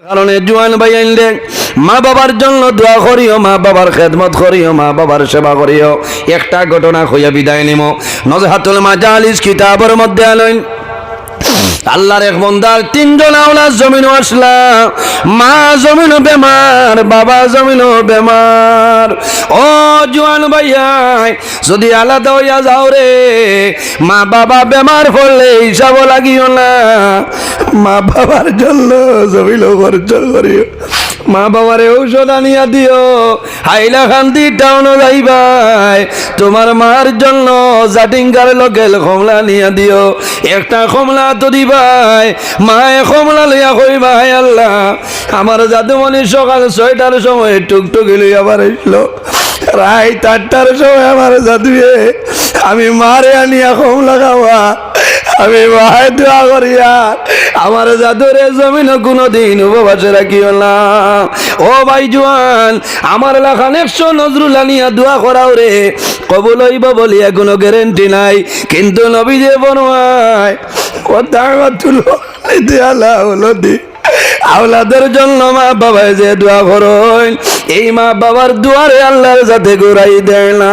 কারণে জোয়ান ভাই আইলে মা বাবার জন্য দোয়া করিও, মা বাবার খেদমত করিও, মা বাবার সেবা করিও। একটা ঘটনা হইয়া বিদায় নিমো। নজহাতুল মাজালিস কিতাবের মধ্যে আলেন আল্লাহর এক বান্দার তিনজন আওলাদ জমিন আসলা। মা জমিন বেমার, বাবা জমিন বেমার। ও জোয়ান ভাইয়াই, যদি আলাদা হইয়া যাও রে, মা বাবা বেমার পড়লে হিসাব লাগিও না। মা বাবার জন্য জমিন খরচ করিও, মা বাবারে ঔষধ আনিয়া দিও। হাইলাকান্দি টাউন যাইবাই, তোমার মার জন্য জাটিঙ্গার লোকেল কমলা নিয়া দিও। একটা কমলা তো দিবাই, মায়ে কমলা লইয়া কইবা, হায় আল্লাহ, আমার জাদুমণি সকাল 6টার সময় টুকটুকি লইয়া বাড়াইছিল, রাত 8টার সময় আমার জাদুয়ে আমি মারে আনিয়া কমলা খাওয়া। আমি মায়ের দোয়া করিয়া আমার জাদুরে জমিন কোনোদিন উপবাসে রাখিও না। ও ভাই জোয়ান, আমার লাখান 100 নজরুল আনিয়া দোয়া করাও রে, কবুল হইব বলিয়া কোনো গ্যারেন্টি নাই। কিন্তু নবী যে বনওয়ায় ও দাঁড়াতুল আওলাদের জন্য মা বাবায় যে দোয়া করেন, এই মা বাবার দুয়ারে আল্লাহর যাতে ঘুরাই দেয় না।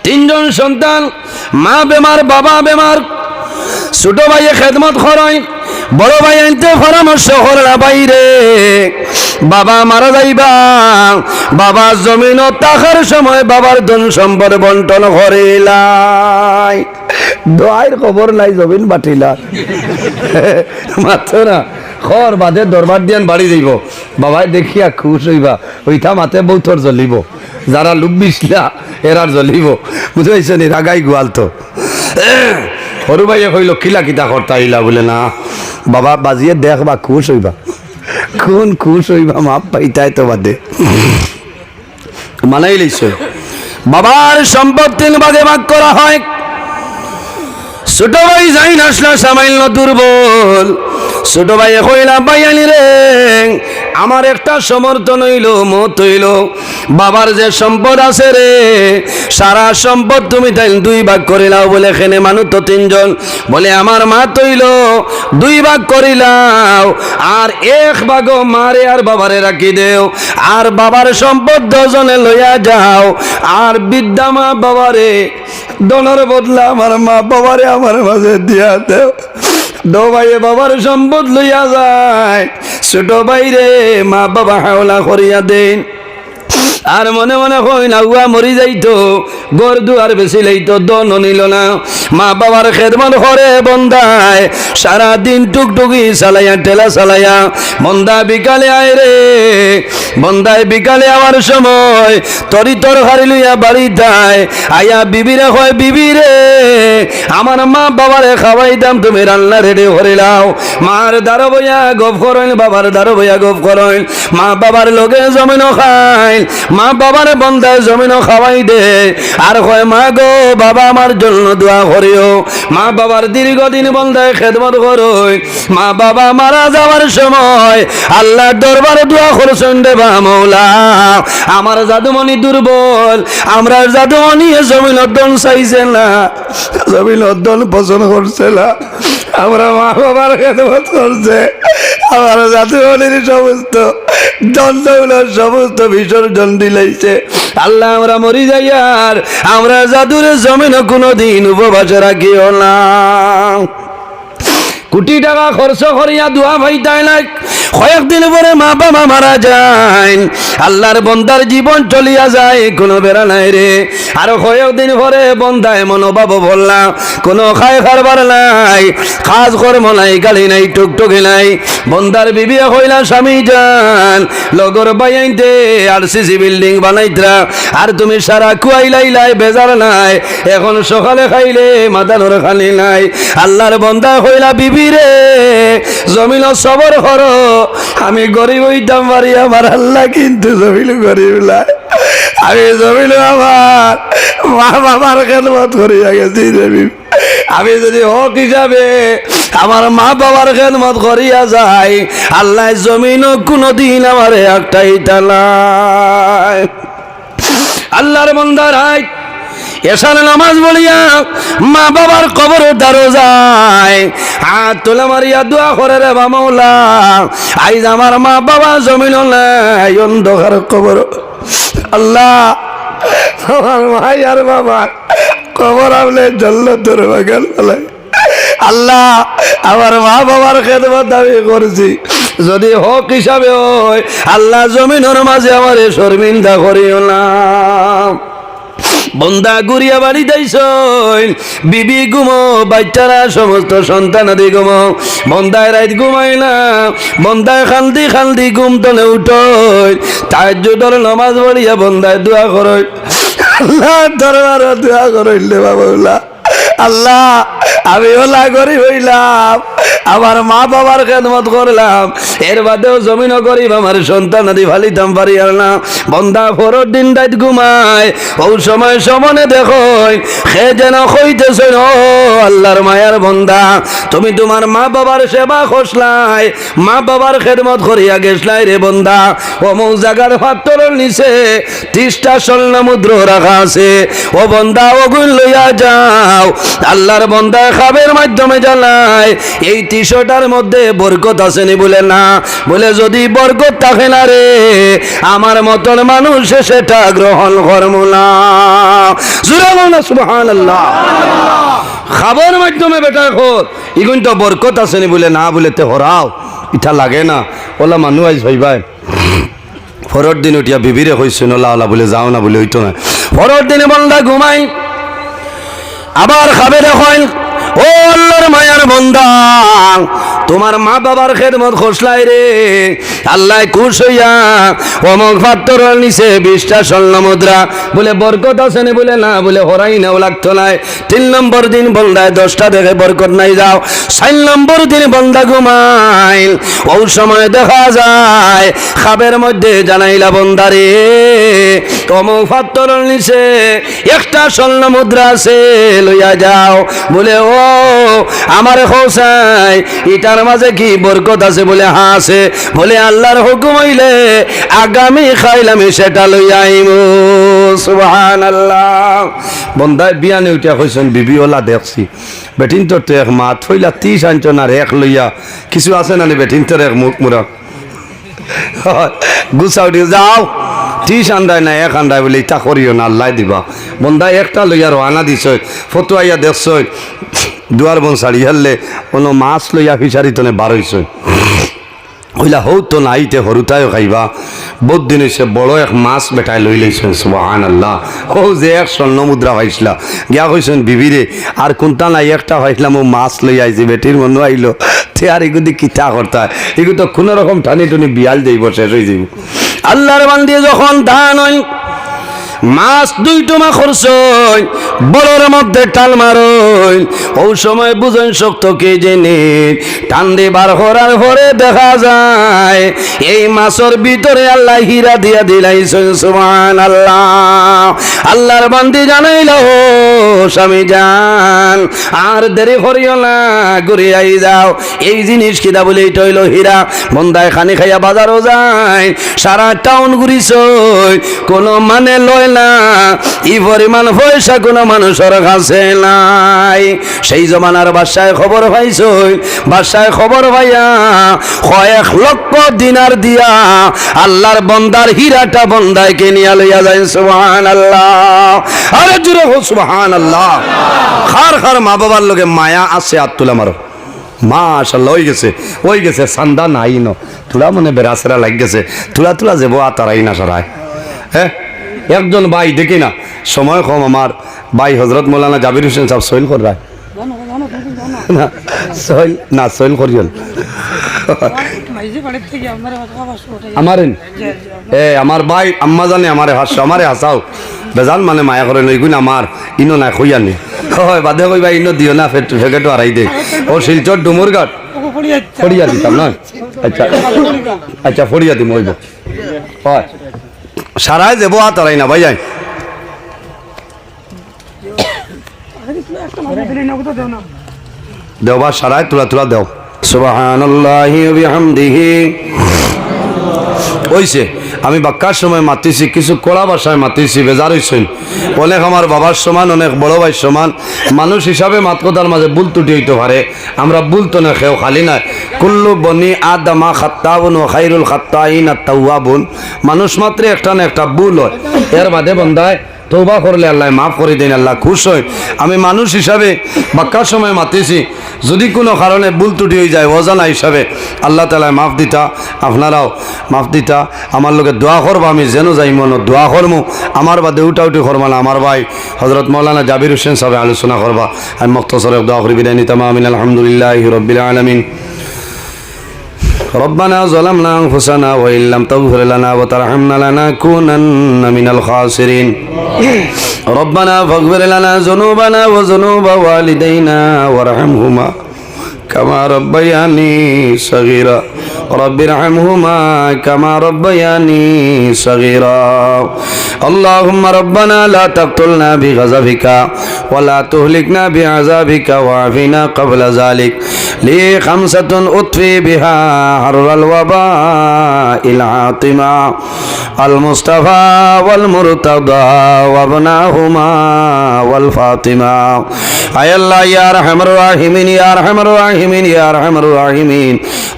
3জন সন্তান, মা বেমার, বাবা বেমার। ছোট ভাইয়ে খেদমত করেন, বড় ভাই আনতে পরামর্শ করেন, বাইরে বাবা মারা যাইবা, বাবা জমিন টাকার সময় বাবার ধন সম্পদ বন্টন করিলাই। দোয়ার খবর নাই, জমিন বাটিলা মাত্র না খর বাদে দরবার দিয়ান বাড়ি যাইব। বাবাই দেখিয়া খুশ হইবা, ওইটা মাতে বৌথর জ্বলিব, যারা লোক বিশলা এরার জ্বলিব। বুঝতে পারছেন? রাগাই গোয়াল তো। সরু ভাইয়ে কইল কিলা কিতা করতা ইলা, বলে না বাবা বাজিয়ে দেখ বা খুশ হইবা। কোন খুশ হইবা, মাপ পাইতাই তো বাদে মানাই লইছ। বাবার সম্পদ 3 ভাগে ভাগ করা হয়। ছোট ভাই যাই আসলা সামান্য দুর্বল। ছোট ভাই কইলা, ভাইয়ানি রে, আমার একটা সমর্থন হইল, মত হইল, বাবার যে সম্পদ আছে রে, সারা সম্পদ তুমি তাই 2 ভাগ করিলাও। বলে এখানে মানুষ তো 3জন, বলে আমার মা তৈল 2 ভাগ করিলাও, আর 1 ভাগ মারে আর বাবারে রাখি দেও, আর বাবার সম্পদ 2 জনে লইয়া যাও, আর বিদ্যা মা বাবারে দনের বদলা আমার মা বাবারে আমার মাঝে দিয়া দেও। 2 ভাইয়ে বাবার সম্পদ লইয়া যায়, ছোট ভাইরে মা বাবা হাওলা করিয়া দেন। আর মনে মনে কই না উয়া মরি যাইতো, গর দুয়ার বেশি লইতো, দন নিল না। মা বাবার খেদমত করে বন্দায়, সারাদিন টুকটুকি চালাইয়া ঠেলা চালাইয়া। বন্দা বিকালে আয় রে, বন্দায় বিকালে আওয়ার সময় তরি তরকারি লইয়া বাড়িটায় আয়া বিবিরে কয়, বিবিরে আমার মা বাবারে খাওয়াইতাম, তুমি রান্না রেডি করিলাও। মার দ্বারা বইয়া গপ করেন, বাবার দ্বারা বইয়া গপ করেন। মা বাবার লগে জমিন খাইল, মা বাবার বন্দায় জমিন খাওয়াই দে, আর কয় মা গো বাবা আমার জন্য দোয়া করিও। মা বাবার দীর্ঘদিন বন্দায় খেদমত করই। মা বাবা মারা যাওয়ার সময় আল্লাহর দরবারে দোয়া করছেন, দেবা মৌলা আমার জাদুমণি দুর্বল, আমরা জাদুমণি জমিন অর্ধন চাইছে না, জমিন অর্ধন পছন্দ করছে না, আমরা মা বাবার খেদমত করছে, আমার জাদুমণির সমস্ত দণ্ডগুলোর সমস্ত বিসর্জন দিলাইছে। আল্লাহ আমরা মরি যাই, আর আমরা জাদুর জমিন কোনোদিন উপবাসে রাখিও না। কোটি টাকা খরচ করিয়া দোয়া ভাইতাই না, কয়েকদিন পরে মা বাবা মারা যায়, আল্লাহর বন্দার জীবন চলিয়া যায়, কোনো বেড়া নাই রে। আর কয়েকদিন পরে বন্দায় মনোভাব বললাম, কোনো খায় খারবার নাই, কাজ কর্ম নাই, গালি নাই, টুকটুকি নাই। বন্দার বিবি কইলা, স্বামী যান লগর বাইতে RCC বিল্ডিং বানাইতরা, আর তুমি সারা কুয়াইলাইলাই, বেজার নাই, এখন সকালে খাইলে মাদানোর খালি নাই। আল্লাহর বন্দা কইলা, বিবি রে জমিন সবর করো, আমি গরিব হইতাম পারি, আমার আল্লাহ কিন্তু জমিন গরিব নাই। আমি জমিন আমার মা বাবার খেদমত করিয়া গেছি, আমি যদি হক হিসাবে আমার মা বাবার খেদমত করিয়া যাই, আল্লাহ জমিন কোনোদিন আমার একটাই তালাই। আল্লাহর বান্দার হাই এশার নামাজ বলিয়া মা বাবার কবর দ্বারো যায় হাত তোলা মারিয়া দোয়া করে রে বা মৌলা আইজ আমার মা বাবা জমিন নাই অন্ধকার কবর আল্লাহ আমার ভাই আর বাবা কবর আপনি জল্লতের বাগান ফেলে আল্লাহ আমার মা বাবার খেদমত দাবি করছি যদি হক হিসাবে হয় আল্লাহ জমিনের মাঝে আমার শর্মিন্দা করিও না বন্দা গুড়িয়া বাড়ি যাইছ বিবি ঘুমো বাচ্চারা সমস্ত সন্তানাদি ঘুমো বন্দায় রাত ঘুমাই না বন্দায় খালদি খালদি ঘুম তলে উঠো তাহাজ্জুদের নামাজ পড়িয়া বন্দায় দোয়া করো আল্লাহ দরবার দোয়া করইলে বাবা আল্লাহ আমি ওলা গরিব হইলাম আমার মা বাবার খেদমত করলাম এর বাদেও জমিনও গরিব আমার সন্তান আদি ফালিতাম পারি আর না বন্দা ফরর দিন রাত ঘুমায় ও সময় সমনে দেখো সে যেন কইতেছে ও আল্লাহর মায়ার বন্দা তুমি তোমার মা বাবার সেবা খসলাই মা বাবার খেদমত করিয়া গেছলাই রে বন্দা ও মৌ জাগার পাত্তরের নিচে 30টা স্বর্ণ মুদ্র রাখা আছে ও বন্দা ওগুন লইয়া যাও আল্লাহর বন্দা খাবের মাধ্যমে জানায় এই 300টার মধ্যে বরকত আসেনি বলে না বলে যদি বরকত থাকে না রে আমার মতন মানুষ সেটা গ্রহণ করবো না সুবহানাল্লাহ খাবার মাধ্যমে বেটা খোর ইগুন তো বরকত আসেনি বলে না বলে তে হরাও ইটা লাগে না ওলা মানুষ আইস ভাই পরের দিন উঠিয়া বিবিরে হয়েছেন ওলা ওলা বলে যাও না বলে হইতো না পরের দিনে বন্দা ঘুমাই আবার খাবে দেখেন ও আল্লাহর মায়ার বন্দা তোমার মা বাবার খেদমত খসলাই রে আল্লাহ খুশ হইয়া অমক পাত্তরের নিচে 20টা স্বর্ণ মুদ্রা বলে বরকত আছে না বলে না বলে হরাই নাও লাগতো নাই 3 নম্বর দিন বন্দায় 10টা দেখে বরকত নাই যাও 4 নম্বর দিন বন্দা ঘুমাই ও সময় দেখা যায় খাবের মধ্যে জানাইলা বন্দারে অমক পাত্তরের নিচে 1টা স্বর্ণ মুদ্রা আছে লইয়া যাও বলে ও আমার হোসাই এটার মাঝে কি বরকত আছে বলে হ্যাঁ আছে বলে আল্লাহর হুকুম হইলে আগামী খাইলাম সেটা লইয়া আইমু সুবহানাল্লাহ বন্দায় বিয়ানে উঠিয়া কইছেন বিবি ওলা দেখছি বেটিন তোর তো এক মা থইলা 30 আনছন আর এক লইয়া কিছু আছে না বেটিন তোর এক মুখ মুরা গুছাও দিয়ে যাও 30 আন্দায় না 1 আন্দায় বলে ইটা করিও না আল্লাহ দিবা বন্দা একটা লইয়া রওনা দিছ ফতুয়াইয়া দেখছ দুয়ার বন শাড়ি হারলে কোনো মাছ লইয়া ফিসারি তনে বার হইছ হইলা হৌ তো নাইতে হরুতায়ও খাইবা বহুত দিন হয়েছে বড় এক মাছ বেটায় লই লইছেন সুবহানাল্লাহ হৌ যে 1 স্বর্ণ মুদ্রা পাইছিলা গিয়া কইছেন বিবিরে আর কোনটা নাই একটা পাইছিলাম ও মাছ লই আইছি বেটির মনে আইলো তে আর এগুদি কিতা করতা এগু তো কোনো রকম টানি টুনি বিয়াল যাইব শেষ হয়ে যাইব আল্লাহর বান্দি যখন ধান হয় মাছ 2 টমা খরচ বড়র মধ্যে টাল মারই ও সময় বুঝেন শক্ত কে জেনে টান দিয়ে বার করার পরে দেখা যায় এই মাছের ভিতরে আল্লাহ হীরা দিয়া দিলাইছেন সুবহানাল্লাহ আল্লাহর বান্দি জানাইল স্বামী জান আর দেরি করিও না ঘুরে আই যাও এই জিনিস কিনা বলে এটা হইল হীরা বন্দায় খানি খাইয়া বাজারও যায় সারা টাউন ঘুরিছ কোনো মানে লয় না ই পরিমাণ পয়সা কোনো মানুষের কাছে নাই সেই জমানার বাদশায় খবর পাইছ বাদশায় খবর পাইয়া 1 লক্ষ দিনার দিয়া আল্লাহর বন্দার হীরাটা বন্দায় কিনিয়া লইয়া যায় সুবহানাল্লাহ আরে জুরে হো সুবহানাল্লাহ খার খার মা বাবার লগে মায়া আছে আর তুলা মারো মাশাআল্লাহ হয়ে গেছে সান্দা নাই ন তুলা মনে বেরাসেরা লাগ গেছে তুলা তুলা যাবো আতারাই না সারায় হ্যাঁ একজন ভাই দেখি না সময় কম আমার ভাই হজরত মৌলানা জাবির হোসেন সাহেব সইল কর রায় না সইল করিল আমার আমার ভাই আম্মা জানে আমারে হাসো আমারে হাসাও বেজান মানে মায়া করে নইগুন আমার ইনো নাই খইয়ানি হয় বাদে কইবা ইনো দিও না ফেকেটো আড়াই দে ও শিলচর ডুমুরঘাট ফড়িয়া দিতাম না আচ্ছা আচ্ছা ফড়িয়া দিম হইব হয় সারায় যাবো আর তারাই না ভাই যাই দেওবা সারায় তুলা তুলা দেও সুবহানাল্লাহি ওয়া বিহামদিহি হইছে আমি বাক্কার সময় মাতিছি, কিছু কড়া ভাষায় মাতিছি, বেজার হইছেন। অনেক আমার বাবার সমান, অনেক বড় ভাই সমান মানুষ হিসাবে মাত কথার মাঝে ভুল ত্রুটি হইতে পারে। আমরা ভুল তো না খেয়েও খালি না, কুল্লু বনি আদামা খাত্তাবুন ও খাইরুল খাত্তাইন আত-তাওয়াবুন। মানুষ মাত্র একটা না একটা ভুল হয়, এর বাদে বন্দায় তওবা করলে আল্লাহ মাফ করে দেন, আল্লাহ খুশ হয়। আমি মানুষ হিসাবে বাক্কার সময় মাতিছি, যদি কোনো কারণে ভুল ত্রুটি হয়ে যায় অজানা হিসাবে আল্লাহ তাআলা মাফ দিতা, আপনারাও মাফ দিতা। আমার লোকে দোয়া করবা, আমি যেন যাই মনে দোয়া করমু। আমার বাদে উঠাউটি করবা না, আমার ভাই হজরত মৌলানা জাবির হোসেন সাহেব আলোচনা করবা। আমি মুখতাসরে দোয়া করি বিদায় নিতাম। আমিন। আলহামদুলিল্লাহি রাব্বিল আলামিন। ربنا ظلمنا أنفسنا وإن لم تغفر لنا وترحمنا لنكونن من الخاسرين ربنا فاغفر لنا ذنوبنا وذنوب والدينا وارحمهما كما ربياني صغيرا رب ارحمهما كما ربياني صغيرا اللهم ربنا لا تقتلنا بغضبك ولا تهلكنا بعذابك وعافنا قبل ذلك لي خمسة أطفي بها حر الوباء العاطمة المصطفى والمرتضى وابناهما والفاطمة أي الله يا أرحم الراحمين يا أرحم الراحمين يا أرحم الراحمين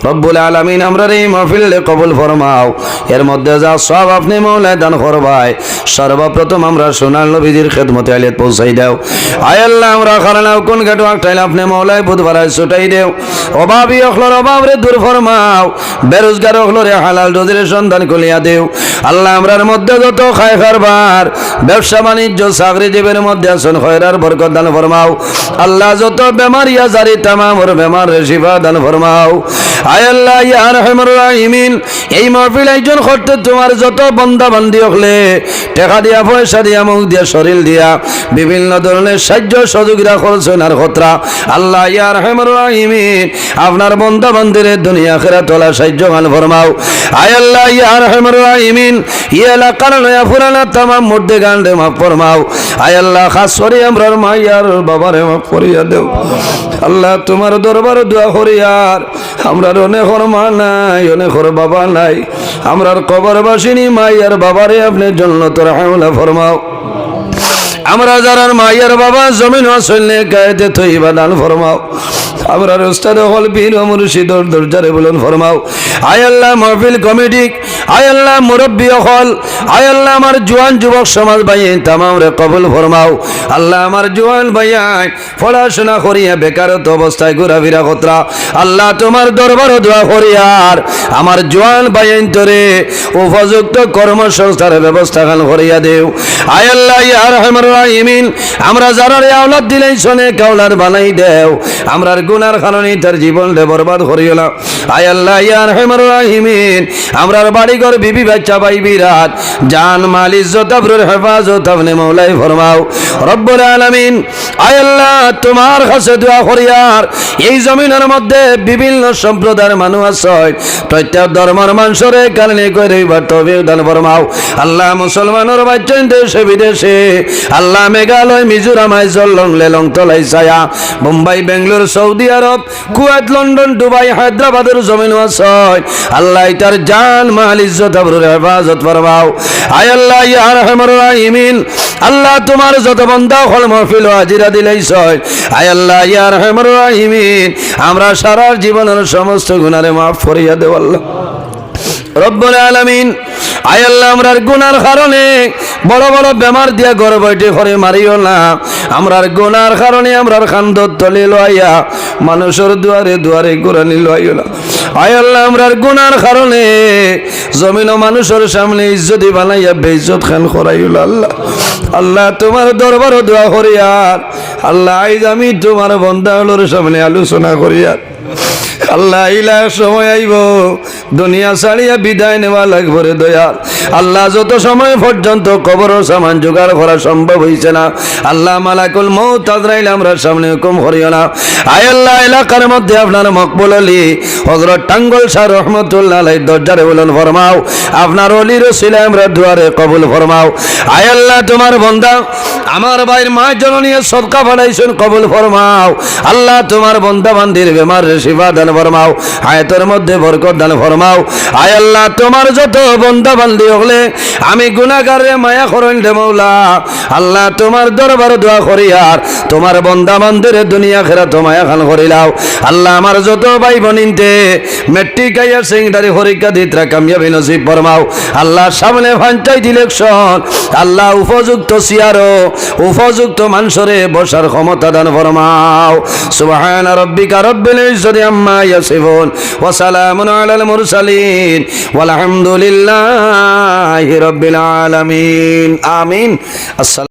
رب العالمين আমরারে মাহফিল কবুল ফরমাও। এর মধ্যে যা সব আপনি মওলা দান করবাই, সর্বপ্রথম আমরা সোনার নবীজির খেদমতে আলিয়াত পৌঁছাই দাও। আয় আল্লাহ আমরা খারানাও কোন গাটো একটাইলে আপনি মওলাই বুধবারায় ছুটাই দেও। অভাবী অখলর অভাবরে দূর ফরমাও, বেরোজগার অখলরে হালাল রোজির সন্ধান কলিয়া দেও। আল্লাহ আমরার মধ্যে যত খায় কারবার ব্যবসা বাণিজ্য চাকরি জীবের মধ্যে আসন খয়রার বরকত দান ফরমাও। আল্লাহ যত বেমারিয়া জারি তামামর বেমার শিফা দান ফরমাও। আয় আল্লাহ ইয়া আরহামুর রাহিমিন, এই মাহফিল আয়োজন করতে তোমার যত বান্দা বান্দি হলে টাকা দিয়া পয়সা দিয়া মুখ দিয়া শরীর দিয়া বিভিন্ন ধরনের সাহায্য সহযোগিতা করছেন আর খতরা আল্লাহ ইয়া আরহামুর রাহিমিন আপনার বান্দা বান্দিরে দুনিয়া আখিরাত তোলা সাহায্য গান ফরমাও। আয় আল্লাহ ইয়া আরহামুর রাহিমিন এই এলাকার নয়া পুরানা তামাম মুর্দে গান রে মাফ ফরমাও। আয় আল্লাহ খাস করে আমরার মাইয়ার বাবারে মাফ করিয়া দেও। আল্লাহ তোমার দরবারে দোয়া করি আর আমরার অনেক মা নাই, অনেক বাবা নাই, আমরার কবরবাসিনী মাইয়ার বাবারে আপনি জান্নাতুল আলা ফরমাও। আমরা যারা মাইয়ার বাবা জমিন আসলে গায়েতে তৈবা দান ফরমাও। আমরা উস্তাদ হল বীর মুর্শিদর দরজারে বলুন ফরমাও। আয় আল্লাহ মাহফিল কমিটি, আয় আল্লাহ মুরব্বী হল, আয় আল্লাহ আমার জোয়ান যুবক সমাজ ভাই তামাম রে কবুল ফরমাও। আল্লাহ আমার জোয়ান ভাইয়াই পড়াশোনা করিয়া বেকারত্ব অবস্থায় ঘোরাফেরা কতরা আল্লাহ তোমার দরবার দোয়া করিয়ার আমার জোয়ান ভাইয়াই তোরে উপযুক্ত কর্মসংস্থার ব্যবস্থা গান করিয়া দেও। আয় আল্লাহ ইয়া আরহামুর রাহিমিন আমরা যারা আওলাদ দিলেই শোনে কাওলার বানাই দেও, আমরার গুনার কারণে তার জীবন বরবাদ করিও না। আয় আল্লাহ ইয়া আরহামুর রাহিমিন আমরার বাড়িঘর বিবি বাচ্চা ভাই বিরাট জান মাল ইজ্জত আবরুর হেফাজত আপনি মওলাই ফরমাও রব্বুল আলামিন। আয় আল্লাহ তোমার কাছে দোয়া করিয়ার এই জমিনের মধ্যে বিভিন্ন সম্প্রদায়ের মানুষ আছে, প্রত্যেক ধর্মের মানুষরে কারণে করে তৌফিক দান ফরমাও। আল্লাহ মুসলমানের বাচ্চা দেশে বিদেশে আল্লাহ মেঘালয় মিজোরাম আইজল লেলং তলাই ছায়া Mumbai Bengaluru Saudi Arab Kuwait London Dubai হায়দ্রাবাদের জমিন আছে আল্লাহ তার জান মাল ইজ্জত আবরুর হেফাজত ফরমাও। আয় আল্লাহ ইয়া আরহামুর রাহিমিন আল্লাহ তোমার যত বান্দা হল মাহফিল হাজিরা দিলাইছ আয় আল্লাহ ইয়া আরহামুর রাহিমিন আমরা সারা জীবনের সমস্ত গুনারে মাফ করিয়া দেও আল্লাহ রব্বুল আলামিন। আয় আল্লাহ আমরার গুনার কারণে বড় বড় বেমার দিয়া ঘর বৈঠে করে মারিও না, আমরার গুনার কারণে আমরার খান্দত তলে লইয়া মানুষের দুয়ারে দুয়ারে ঘুরানি লইও না। আয় আল্লাহ আমরার গুনার কারণে জমিন মানুষের সামনে ইজ্জতি বানাইয়া বেইজ্জত খান করাইল আল্লাহ। আল্লাহ তোমার দরবার দোয়া করিয়ার আল্লাহ আইজ আমি তোমার বন্দাগুলোর সামনে আলোচনা করিয়ার আল্লাহ ইলা সময় আইব দুনিয়া ছাড়িয়া বিদায় নেওয়া লাগবে রে দয়াল। আল্লাহ যত সময় পর্যন্ত কবর সামান জোগাড় করা সম্ভব হইছে না আল্লাহ মালাকুল মউত আজরাইল আমরা সামনে হুকুম করিও না। আয় আল্লাহ এলাকার মধ্যে আপনার মকবুল আলী হযরত টাঙ্গল শাহ রহমতুল্লাহ আলাইহির দরজারে বলুন ফরমাও, আপনার ওলির ওসিলায় আমরা দুয়ারে কবুল ফরমাও। আয় আল্লাহ তোমার বান্দা আমার ভাইয়ের মায়ের জন্য নিয়ে সদকা বাড়াইছেন কবুল ফরমাও। আল্লাহ তোমার বান্দা বান্দির বেমার শিফা দান দান ফরমাও, হায়াতের মধ্যে বরকত দান ফরমাও। আয় আল্লাহ তোমার যত বন্দা বান্দি হলে আমি গুনাহগারে মায়া করেন দে মৌলা। আল্লাহ তোমার দরবার দোয়া করি আর তোমার বন্দা বান্দির দুনিয়া খেরাত মায়া খান করিলাও। আল্লাহ আমার যত ভাই বোনিনতে মেট্রিক আইয়া সেকেন্ডারি পরীক্ষা দিতরা কামিয়াবি নসিব ফরমাও। আল্লাহ সামনে পঞ্চায়েত ইলেকশন, আল্লাহ উপযুক্ত চেয়ারও উপযুক্ত মানুষরে বসার ক্ষমতা দান ফরমাও। সুবহান রাব্বিকা রব্বিল ইজ্জাতি আম্মা ইয়াসিফুন ওয়া সালামুন আলাল মুরসালিন ওয়াল হামদুলিল্লাহি রাব্বিল আলামিন। আমিন। আসসালামু